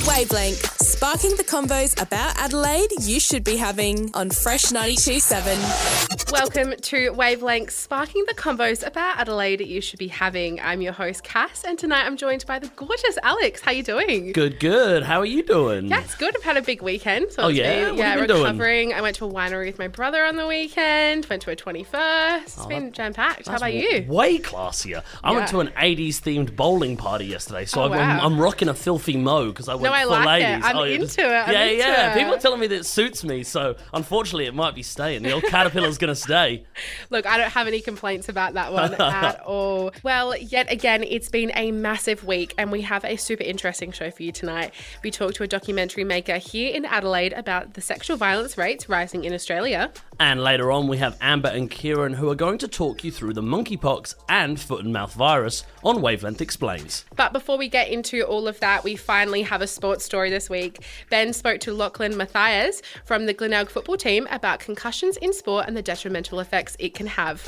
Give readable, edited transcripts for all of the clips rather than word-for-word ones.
Wavelength, sparking the convos about Adelaide you should be having on Fresh 92.7. Welcome to Wavelength, sparking the convos about Adelaide you should be having. I'm your host, Cass, and tonight I'm joined by the gorgeous Alex. How you doing? Good. How are you doing? Yeah, it's good. I've had a big weekend. So What have you been recovering. doing? I went to a winery with my brother on the weekend, went to a 21st. It's been jam-packed. How about you? Way classier. I went to an 80s themed bowling party yesterday, so I'm rocking a filthy mo because I went I for like ladies. it. I'm into it. Yeah. People are telling me that it suits me, so unfortunately it might be staying. The old caterpillar's going to stay. Look, I don't have any complaints about that one at all. Well, yet again, it's been a massive week and we have a super interesting show for you tonight. We talked to a documentary maker here in Adelaide about the sexual violence rates rising in Australia. And later on, we have Amber and Kieran who are going to talk you through the monkeypox and foot and mouth virus on Wavelength Explains. But before we get into all of that, we finally have a sports story this week. Ben spoke to Lachlan Matthias from the Glenelg Football team about concussions in sport and the detrimental effects it can have.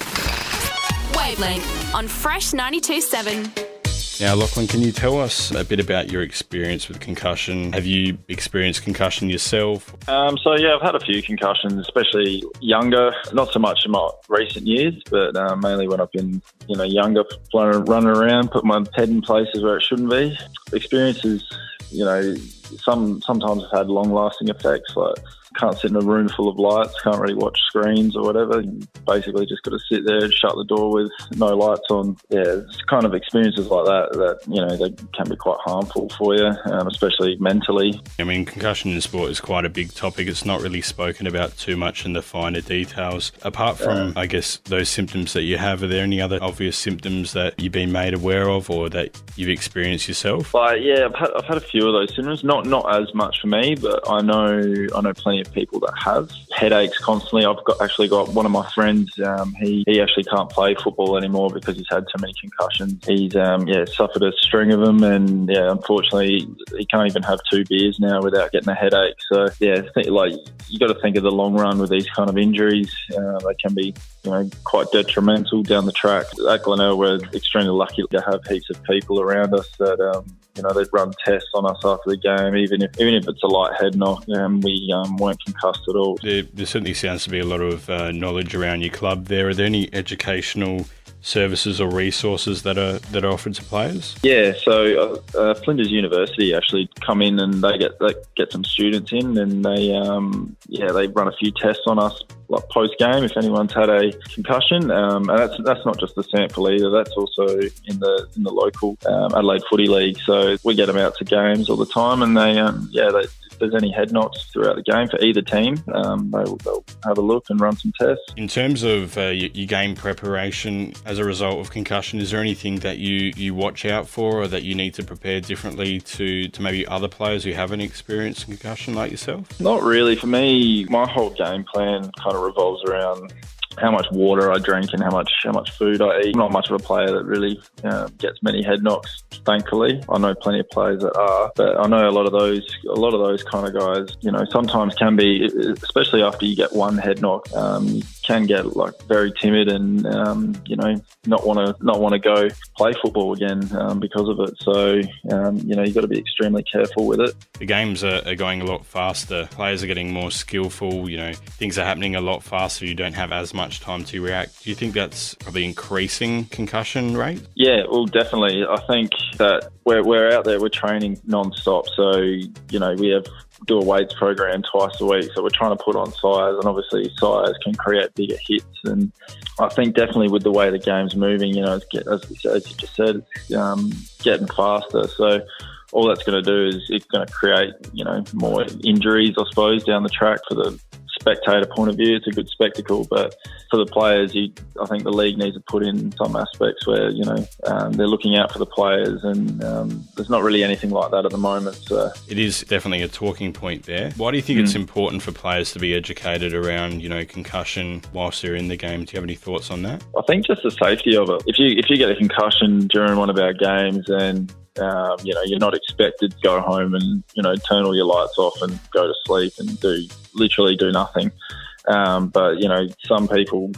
Wavelength on Fresh 92.7. Now, Lachlan, can you tell us a bit about your experience with concussion? Have you experienced concussion yourself? I've had a few concussions, especially younger. Not so much in my recent years, but mainly when I've been, younger, running around, put my head in places where it shouldn't be. Experiences, sometimes have had long-lasting effects, like can't sit in a room full of lights, can't really watch screens or whatever. You basically just got to sit there and shut the door with no lights on. Yeah, it's kind of experiences like that, they can be quite harmful for you, especially mentally. I mean, concussion in sport is quite a big topic. It's not really spoken about too much in the finer details. Apart from, I guess, those symptoms that you have, are there any other obvious symptoms that you've been made aware of or that you've experienced yourself? I've had a few of those symptoms. Not as much for me, but I know plenty of people that have headaches constantly. I've actually got one of my friends. He actually can't play football anymore because he's had too many concussions. He's suffered a string of them, and unfortunately he can't even have 2 beers now without getting a headache. So you got to think of the long run with these kind of injuries. They can be quite detrimental down the track. At Glenelg, we're extremely lucky to have heaps of people around us that they'd run tests on us after the game, even if it's a light head knock. We weren't concussed at all. There certainly sounds to be a lot of knowledge around your club there. Are there any educational services or resources that are offered to players? Yeah, so Flinders University actually come in and they get some students in, and they run a few tests on us like post game if anyone's had a concussion, and that's not just the sample either. That's also in the local Adelaide Footy League. So we get them out to games all the time, and if there's any head knocks throughout the game for either team, they'll have a look and run some tests. In terms of your game preparation as a result of concussion, is there anything that you watch out for or that you need to prepare differently to maybe other players who haven't experienced concussion like yourself? Not really. For me, my whole game plan kind of revolves around how much water I drink and how much food I eat. I'm not much of a player that really gets many head knocks, thankfully. I know plenty of players that are, but I know a lot of those kind of guys, sometimes can be, especially after you get one head knock, you can get very timid and not want to go play football again because of it. So you've got to be extremely careful with it. The games are going a lot faster. Players are getting more skillful. Things are happening a lot faster. You don't have as much time to react. Do you think that's probably increasing concussion rate? Yeah, well, definitely. I think that we're out there, we're training non-stop. So, we do a weights program twice a week. So we're trying to put on size, and obviously size can create bigger hits. And I think definitely with the way the game's moving, as you just said, it's getting faster. So all that's going to do is it's going to create, more injuries, I suppose, down the track for the spectator point of view. It's a good spectacle, but for the players, I think the league needs to put in some aspects where they're looking out for the players, and there's not really anything like that at the moment. So it is definitely a talking point there. Why do you think it's important for players to be educated around concussion whilst they're in the game? Do you have any thoughts on that? I think just the safety of it. If you get a concussion during one of our games, then you're not expected to go home and turn all your lights off and go to sleep and literally do nothing. But some people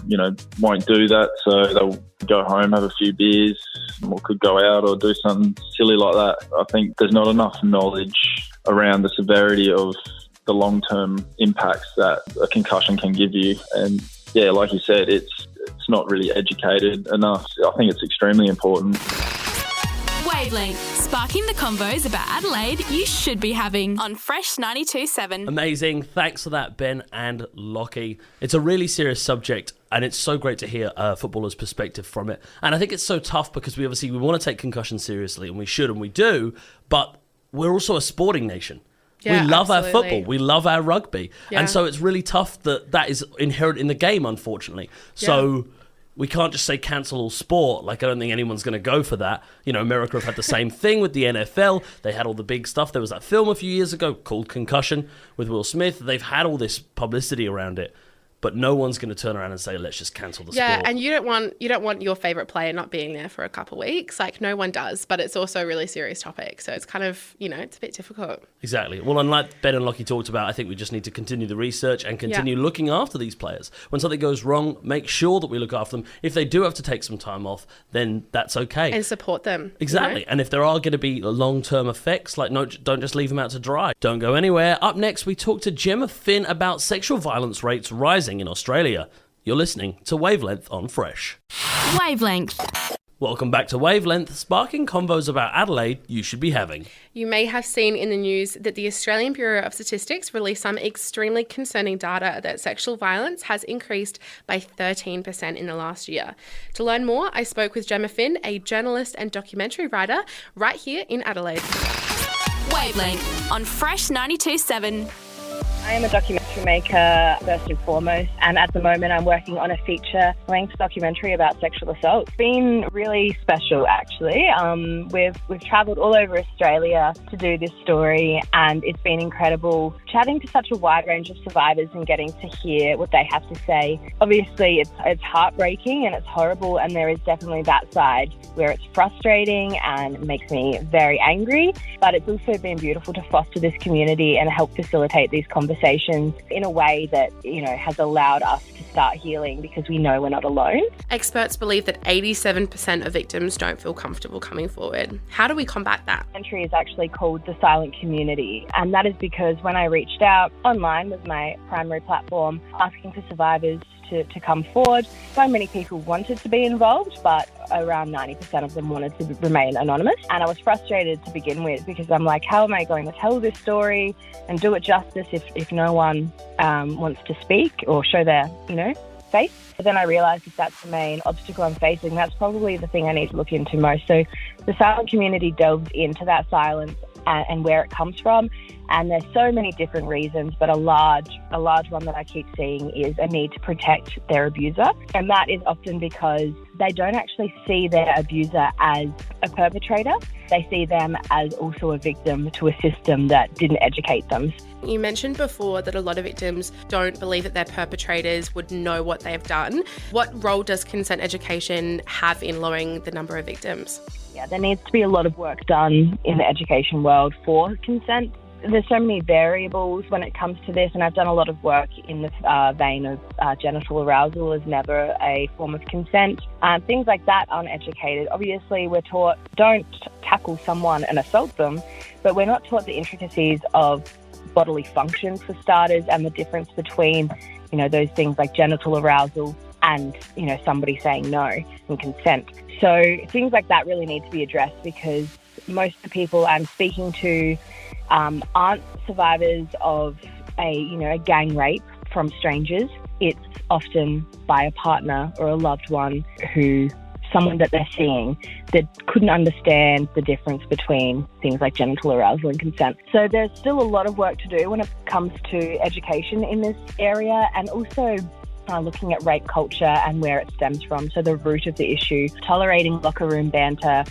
won't do that, so they'll go home, have a few beers, or could go out or do something silly like that. I think there's not enough knowledge around the severity of the long-term impacts that a concussion can give you. And yeah, like you said, it's not really educated enough. I think it's extremely important. Wavelength, sparking the convos about Adelaide you should be having on Fresh 92.7. Amazing. Thanks for that, Ben and Lockie. It's a really serious subject, and it's so great to hear a footballer's perspective from it. And I think it's so tough because we want to take concussion seriously, and we should, and we do, but we're also a sporting nation. Yeah, we love absolutely. our football. We love our rugby. Yeah. And so it's really tough that is inherent in the game, unfortunately. So we can't just say cancel all sport. Like, I don't think anyone's going to go for that. You know, America have had the same thing with the NFL. They had all the big stuff. There was that film a few years ago called Concussion with Will Smith. They've had all this publicity around it. But no one's going to turn around and say, let's just cancel the sport. Yeah, and you don't want your favourite player not being there for a couple of weeks. Like, no one does, but it's also a really serious topic. So it's kind of, it's a bit difficult. Exactly. Well, and like Ben and Lockie talked about, I think we just need to continue the research and continue looking after these players. When something goes wrong, make sure that we look after them. If they do have to take some time off, then that's okay. And support them. Exactly. And if there are going to be long-term effects, like, no, don't just leave them out to dry. Don't go anywhere. Up next, we talk to Jemmah Finn about sexual violence rates rising in Australia. You're listening to Wavelength on Fresh. Wavelength. Welcome back to Wavelength, sparking convos about Adelaide you should be having. You may have seen in the news that the Australian Bureau of Statistics released some extremely concerning data that sexual violence has increased by 13% in the last year. To learn more, I spoke with Jemmah Finn, a journalist and documentary writer, right here in Adelaide. Wavelength on Fresh 92.7. I am a documentary maker first and foremost, and at the moment I'm working on a feature-length documentary about sexual assault. It's been really special, actually. We've travelled all over Australia to do this story, and it's been incredible chatting to such a wide range of survivors and getting to hear what they have to say. Obviously, it's heartbreaking and it's horrible, and there is definitely that side where it's frustrating and makes me very angry, but it's also been beautiful to foster this community and help facilitate these conversations in a way that, has allowed us to start healing because we know we're not alone. Experts believe that 87% of victims don't feel comfortable coming forward. How do we combat that? The entry is actually called The Silent Community, and that is because when I reached out online was my primary platform asking for survivors to come forward. So many people wanted to be involved, but around 90% of them wanted to remain anonymous. And I was frustrated to begin with because I'm like, how am I going to tell this story and do it justice if no one wants to speak or show their, face? But then I realised if that's the main obstacle I'm facing, that's probably the thing I need to look into most. So the silent community delves into that silence and where it comes from. And there's so many different reasons, but a large one that I keep seeing is a need to protect their abuser. And that is often because they don't actually see their abuser as a perpetrator. They see them as also a victim to a system that didn't educate them. You mentioned before that a lot of victims don't believe that their perpetrators would know what they've done. What role does consent education have in lowering the number of victims? Yeah, there needs to be a lot of work done in the education world for consent. There's so many variables when it comes to this, and I've done a lot of work in the vein of genital arousal is never a form of consent. Things like that aren't educated. Obviously, we're taught don't tackle someone and assault them, but we're not taught the intricacies of bodily functions for starters and the difference between, those things like genital arousal and, somebody saying no and consent. So things like that really need to be addressed because most of the people I'm speaking to aren't survivors of a gang rape from strangers. It's often by a partner or a loved one someone that they're seeing that couldn't understand the difference between things like genital arousal and consent. So there's still a lot of work to do when it comes to education in this area, and also looking at rape culture and where it stems from. So the root of the issue, tolerating locker room banter,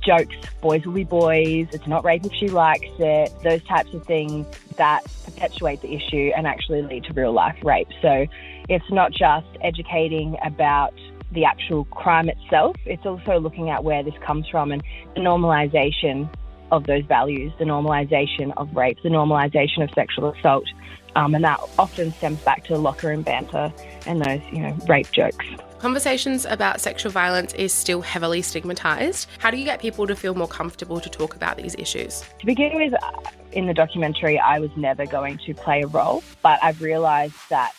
jokes, boys will be boys, it's not rape if she likes it, those types of things that perpetuate the issue and actually lead to real life rape. So it's not just educating about the actual crime itself, it's also looking at where this comes from and the normalisation of those values, the normalisation of rape, the normalisation of sexual assault. And that often stems back to locker room banter and those, rape jokes. Conversations about sexual violence is still heavily stigmatised. How do you get people to feel more comfortable to talk about these issues? To begin with, in the documentary, I was never going to play a role, but I've realised that,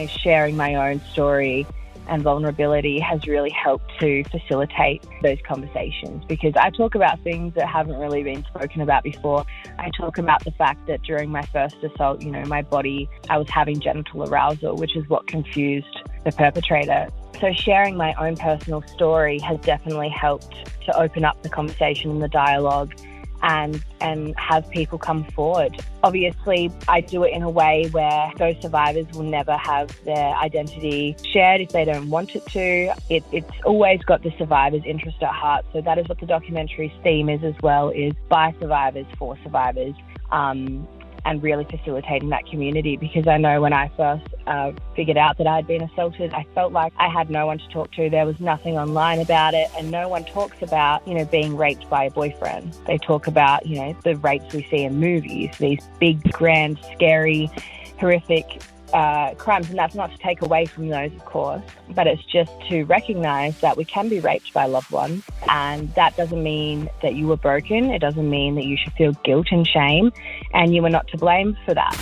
sharing my own story and vulnerability has really helped to facilitate those conversations, because I talk about things that haven't really been spoken about before. I talk about the fact that during my first assault, my body, I was having genital arousal, which is what confused the perpetrator. So sharing my own personal story has definitely helped to open up the conversation and the dialogue and have people come forward. Obviously, I do it in a way where those survivors will never have their identity shared if they don't want it to. It's always got the survivor's interest at heart. So that is what the documentary's theme is as well, is by survivors, for survivors. And really facilitating that community, because I know when I first figured out that I'd been assaulted, I felt like I had no one to talk to. There was nothing online about it, and no one talks about, being raped by a boyfriend. They talk about, the rapes we see in movies, these big, grand, scary, horrific crimes, and that's not to take away from those, of course, but it's just to recognise that we can be raped by loved ones, and that doesn't mean that you were broken. It doesn't mean that you should feel guilt and shame, and you were not to blame for that.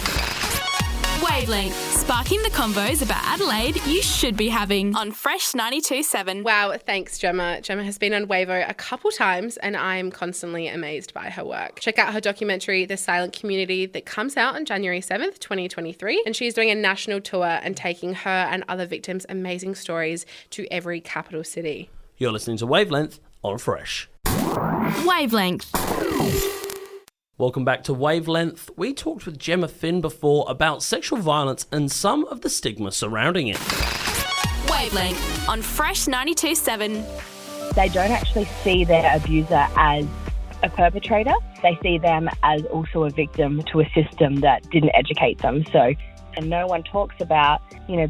Wavelength, sparking the convos about Adelaide you should be having on Fresh 92.7. Wow, thanks, Jemmah. Jemmah has been on Wavo a couple times, and I'm constantly amazed by her work. Check out her documentary, The Silent Community, that comes out on January 7th, 2023, and she's doing a national tour and taking her and other victims' amazing stories to every capital city. You're listening to Wavelength on Fresh. Wavelength. Welcome back to Wavelength. We talked with Jemmah Finn before about sexual violence and some of the stigma surrounding it. Wavelength on Fresh 92.7. They don't actually see their abuser as a perpetrator. They see them as also a victim to a system that didn't educate them. So, and no one talks about,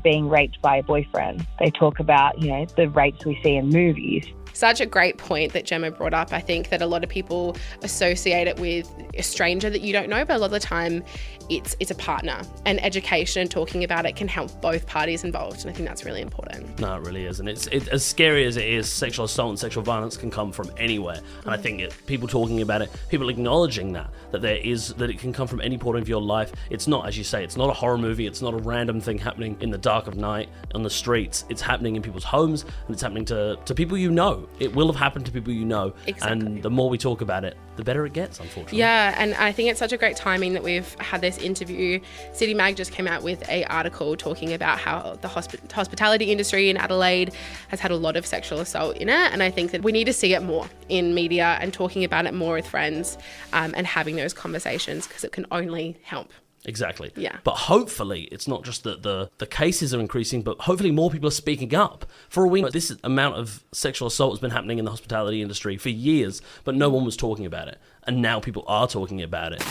being raped by a boyfriend. They talk about, the rapes we see in movies. Such a great point that Jemmah brought up. I think that a lot of people associate it with a stranger that you don't know, but a lot of the time it's a partner. And education and talking about it can help both parties involved. And I think that's really important. No, it really is. And it's as scary as it is, sexual assault and sexual violence can come from anywhere. And I think people talking about it, people acknowledging that it can come from any point of your life. It's not, as you say, it's not a horror movie. It's not a random thing happening in the dark of night on the streets. It's happening in people's homes, and it's happening to people you know. It will have happened to people you know. Exactly. And the more we talk about it, the better it gets, unfortunately. Yeah, and I think it's such a great timing that we've had this interview. City Mag just came out with an article talking about how the hospitality industry in Adelaide has had a lot of sexual assault in it, and I think that we need to see it more in media and talking about it more with friends and having those conversations, because it can only help. Exactly. Yeah. But hopefully it's not just that the cases are increasing, but hopefully more people are speaking up. For a week, this amount of sexual assault has been happening in the hospitality industry for years, but no one was talking about it. And now people are talking about it.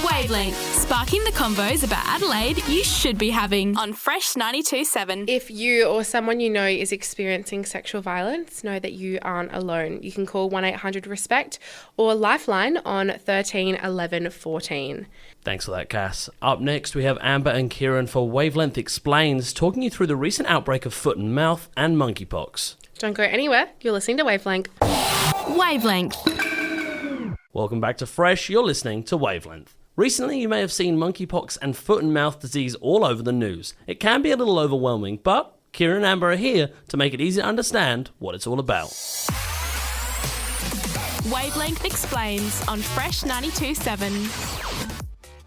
Wavelength, sparking the convos about Adelaide you should be having on Fresh 92.7. If you or someone you know is experiencing sexual violence, know that you aren't alone. You can call 1-800-RESPECT or Lifeline on 13 11 14. Thanks for that, Cass. Up next, we have Amber and Kieran for Wavelength Explains, talking you through the recent outbreak of foot and mouth and monkeypox. Don't go anywhere. You're listening to Wavelength. Wavelength. Welcome back to Fresh. You're listening to Wavelength. Recently, you may have seen monkeypox and foot and mouth disease all over the news. It can be a little overwhelming, but Kieran and Amber are here to make it easy to understand what it's all about. Wavelength Explains on Fresh 92.7.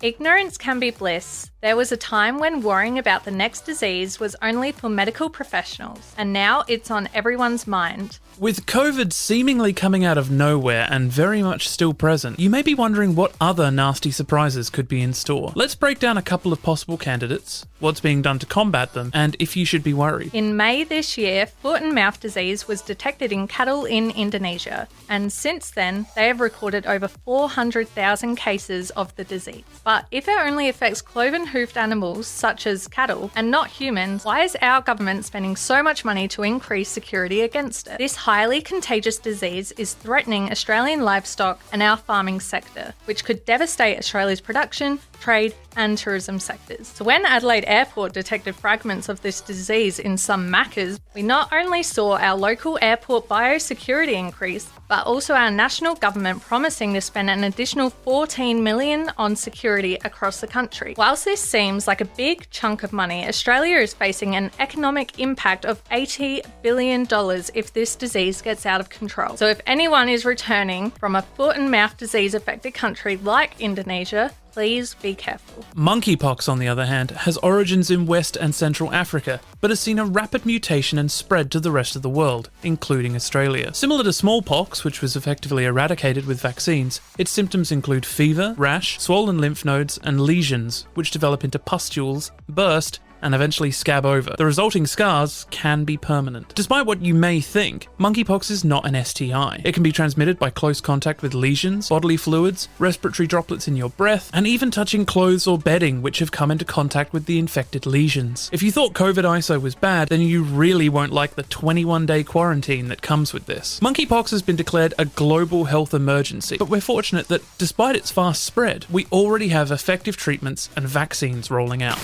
Ignorance can be bliss. There was a time when worrying about the next disease was only for medical professionals, and now it's on everyone's mind. With COVID seemingly coming out of nowhere and very much still present, you may be wondering what other nasty surprises could be in store. Let's break down a couple of possible candidates, what's being done to combat them, and if you should be worried. In May this year, foot and mouth disease was detected in cattle in Indonesia, and since then, they have recorded over 400,000 cases of the disease. But if it only affects cloven-hoofed animals such as cattle and not humans, why is our government spending so much money to increase security against it? This highly contagious disease is threatening Australian livestock and our farming sector, which could devastate Australia's production, trade and tourism sectors. So when Adelaide Airport detected fragments of this disease in some Maccas, we not only saw our local airport biosecurity increase, but also our national government promising to spend an additional $14 million on security across the country. Whilst this seems like a big chunk of money, Australia is facing an economic impact of $80 billion if this disease gets out of control. So if anyone is returning from a foot and mouth disease affected country like Indonesia, please be careful. Monkeypox, on the other hand, has origins in West and Central Africa, but has seen a rapid mutation and spread to the rest of the world, including Australia. Similar to smallpox, which was effectively eradicated with vaccines, its symptoms include fever, rash, swollen lymph nodes, and lesions, which develop into pustules, burst, and eventually scab over. The resulting scars can be permanent. Despite what you may think, monkeypox is not an STI. It can be transmitted by close contact with lesions, bodily fluids, respiratory droplets in your breath, and even touching clothes or bedding which have come into contact with the infected lesions. If you thought COVID ISO was bad, then you really won't like the 21-day quarantine that comes with this. Monkeypox has been declared a global health emergency, but we're fortunate that despite its fast spread, we already have effective treatments and vaccines rolling out.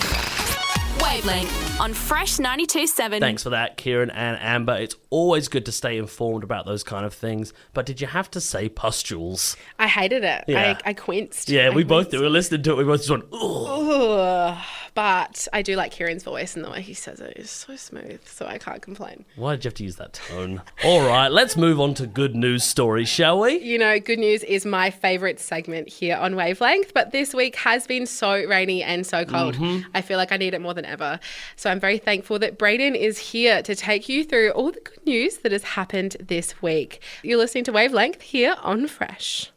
Wavelength on Fresh 92.7. Thanks for that, Kieran and Amber. It's always good to stay informed about those kind of things. But did you have to say pustules? I hated it. Yeah. I quinced. Yeah, we both winced. did. We listened to it. We both just went, ugh. Ugh. But I do like Kieran's voice, and the way he says it is so smooth, so I can't complain. Why did you have to use that tone? All right, let's move on to good news stories, shall we? You know, good news is my favourite segment here on Wavelength, but this week has been so rainy and so cold. I feel like I need it more than ever. So I'm very thankful that Brayden is here to take you through all the good news that has happened this week. You're listening to Wavelength here on Fresh.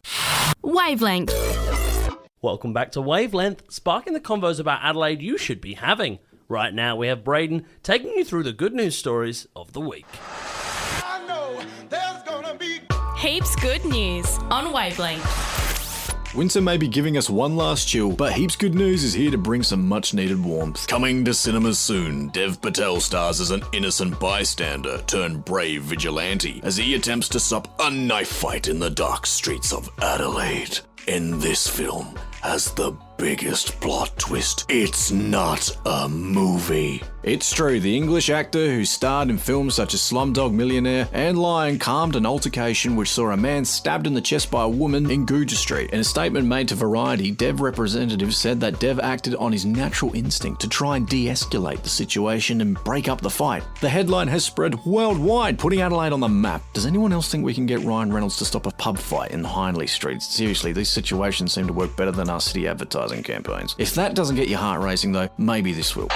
Wavelength. Welcome back to Wavelength, sparking the convos about Adelaide you should be having. Right now, we have Brayden taking you through the good news stories of the week. I know there's gonna be Heaps Good news on Wavelength. Winter may be giving us one last chill, but Heaps Good News is here to bring some much-needed warmth. Coming to cinemas soon, Dev Patel stars as an innocent bystander turned brave vigilante as he attempts to stop a knife fight in the dark streets of Adelaide. In this film has the biggest plot twist. It's not a movie. It's true, the English actor who starred in films such as Slumdog Millionaire and Lion calmed an altercation which saw a man stabbed in the chest by a woman in Guja Street. In a statement made to Variety, Dev representatives said that Dev acted on his natural instinct to try and de-escalate the situation and break up the fight. The headline has spread worldwide, putting Adelaide on the map. Does anyone else think we can get Ryan Reynolds to stop a pub fight in Hindley Street? Seriously, these situations seem to work better than our city advertising campaigns. If that doesn't get your heart racing though, maybe this will.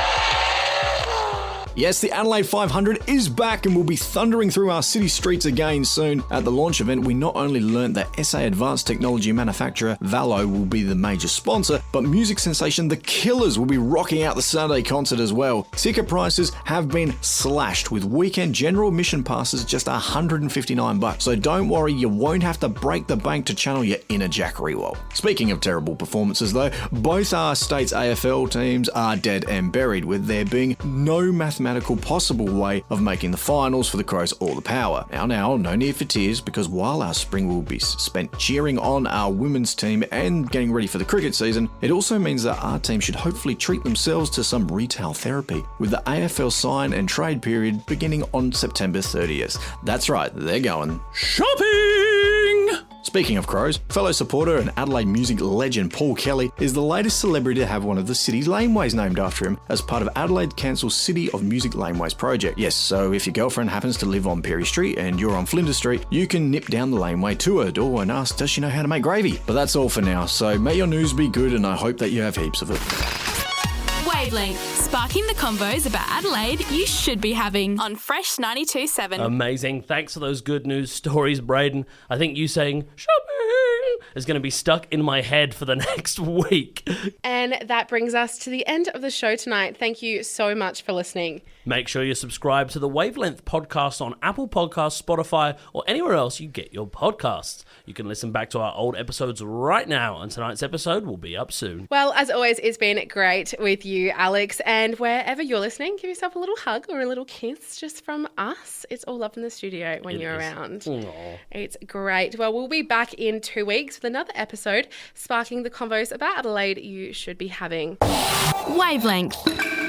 Yes, the Adelaide 500 is back and will be thundering through our city streets again soon. At the launch event, we not only learnt that SA advanced technology manufacturer Valo will be the major sponsor, but music sensation The Killers will be rocking out the Saturday concert as well. Ticket prices have been slashed, with weekend general admission passes just $159, so don't worry, you won't have to break the bank to channel your inner Jack Rewalt. Speaking of terrible performances though, both our state's AFL teams are dead and buried, with there being no mathematical possible way of making the finals for the Crows or the Power. Now, no need for tears, because while our spring will be spent cheering on our women's team and getting ready for the cricket season, it also means that our team should hopefully treat themselves to some retail therapy, with the AFL sign and trade period beginning on September 30th. That's right, they're going shopping! Speaking of Crows, fellow supporter and Adelaide music legend Paul Kelly is the latest celebrity to have one of the city's laneways named after him as part of Adelaide Council's City of Music Laneways project. Yes, so if your girlfriend happens to live on Perry Street and you're on Flinders Street, you can nip down the laneway to her door and ask, does she know how to make gravy? But that's all for now, so may your news be good and I hope that you have heaps of it. Wavelength, sparking the convos about Adelaide you should be having on Fresh 92.7. Amazing. Thanks for those good news stories, Brayden. I think you saying shopping is going to be stuck in my head for the next week. And that brings us to the end of the show tonight. Thank you so much for listening. Make sure you subscribe to the Wavelength podcast on Apple Podcasts, Spotify, or anywhere else you get your podcasts. You can listen back to our old episodes right now, and tonight's episode will be up soon. Well, as always, it's been great with you, Alex. And wherever you're listening, give yourself a little hug or a little kiss just from us. It's all love in the studio when you're around. Aww. It's great. Well, we'll be back in 2 weeks with another episode sparking the convos about Adelaide you should be having. Wavelength.